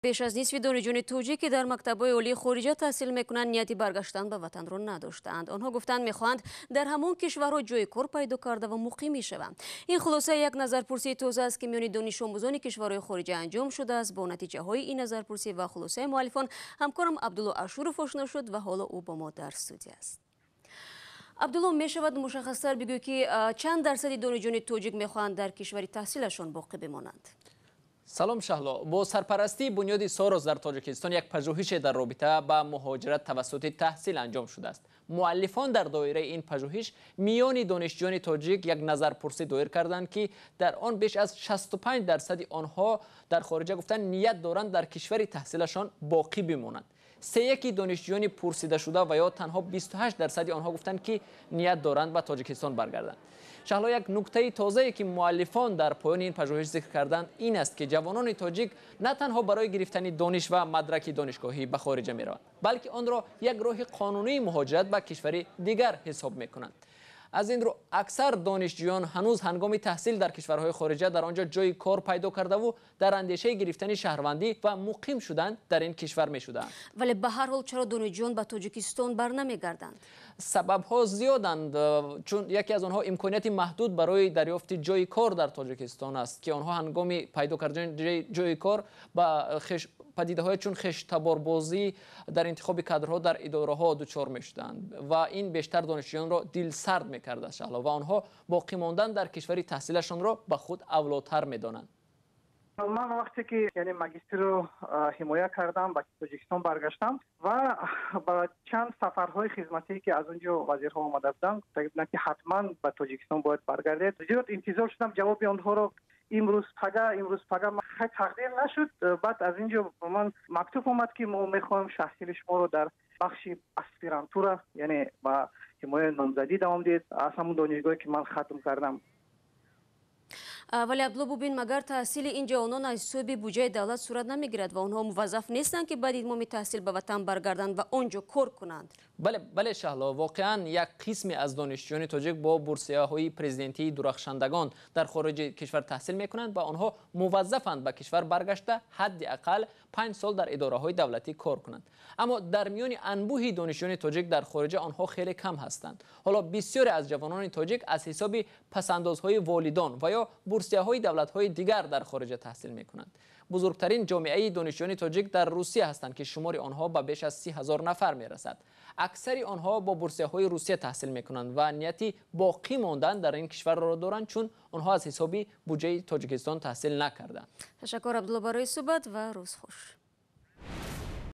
بیش از نصف دانشجویان توجیک که در مکتب‌های عالی خارجه تحصیل میکنند نیتی برگشتن به وطنرو نداشتند. آنها گفتند میخواهند در همون کشورها جای کار پیدا کرده و مقیم شوند. این خلاصه یک نظرپرسی تازه است که میان دانش آموزان کشورهای خارجه انجام شده است. با نتیجه های این نظرپرسی و خلاصه مؤلفان همکارم عبدالله اشورов آشنا شد و حالا او با ما در استودیو است. عبدالله، می شود مشخص‌تر بگویی که چند درصد دانشجویان توجیک میخواهند در کشور تحصیلشان باقی بمانند؟ سلام شهلا. با سرپرستی بنیاد ساروس در تاجیکستان یک پژوهش در رابطه با مهاجرت توسط تحصیل انجام شده است. مؤلفان در دایره این پژوهش میان دانشجویان تاجیک یک نظرپرسی دایر کردند که در آن بیش از 65% آنها در خارجه گفتند نیت دارند در کشور تحصیلشان باقی بمانند. 3/1 دانشجویان پرسیده شده و یا تنها 28% آنها گفتند که نیت دارند به تاجیکستان برگردند. شهلا، یک نکته تازه‌ای که مؤلفان در پایان این پژوهش ذکر کردند این است که جوانان تاجیک نه تنها برای گرفتن دانش و مدرک دانشگاهی به خارج می‌روند، بلکه آن را یک راه قانونی مهاجرت به کشور دیگر حساب می‌کنند. از این رو اکثر دانشجویان هنوز هنگام تحصیل در کشورهای خارجه در آنجا جای کار پیدا کرده و در اندیشه گرفتن شهروندی و مقیم شدن در این کشور می‌شدند. ولی به هر حال چرا دانشجویان به تاجیکستان برنمیگردند؟ سبب‌ها زیادند، چون یکی از آنها امکانیت محدود برای دریافت جای کار در تاجیکستان است که آنها هنگام پیدا کردن جای کار با پدیده‌های چون خشتباربازی در انتخاب کادرها در اداره‌ها دچار می‌شدند و این بیشتر دانشجویان را دلسرد می‌کرد است و آنها باقی ماندن در کشور تحصیلشان را به خود اولاتر می‌دانند. من وقتی که یعنی ماجستر رو حمایت کردم به تاجیکستان برگشتم و با چند سفرهای خدمتی که از اونجا وزیرها آمده بودند گفتند که حتما به تاجیکستان باید برگردید. زیاد انتظار شدم جواب آنها رو امروز پگا تقدیر نشد. بعد از اینجا من مکتوب آمد که ما میخوایم تحصیل شما رو در بخش اسپیرانتورا یعنی با حمایت نامزدی دوام دید از همون دانشگاهی که من ختم کردم. ولی عبدالله ببین، مگر تحصیل این جوانان از حساب بودجه دولت صورت نمیگیرد و آنها موظف نیستند که بعد اتمام تحصیل به وطن برگردند و آنجا کار کنند؟ بله شهلا، واقعا یک قسمی از دانشجویان تاجیک با بورسیه‌های پرزیدنتی درخشندگان در خارج کشور تحصیل میکنند و آنها موظفند به کشور برگشته حداقل 5 سال در اداره‌های دولتی کار کنند. اما در میان انبوه دانشجویان تاجیک در خارج آنها خیلی کم هستند. حالا بسیاری از جوانان تاجیک از حساب پس‌اندازهای والدان و یا بورسیه‌های دولت‌های دیگر در خارج تحصیل می‌کنند. بزرگترین جامعه دانشجویان تاجیک در روسیه هستند که شمار آنها به بیش از 30,000 نفر می‌رسد. اکثر آنها با بورسیه‌های روسیه تحصیل می‌کنند و نیتی باقی ماندن در این کشور را دارند چون آنها از حساب بودجه تاجیکستان تحصیل نکردند. تشکر عبدالله برای صحبت و روز خوش.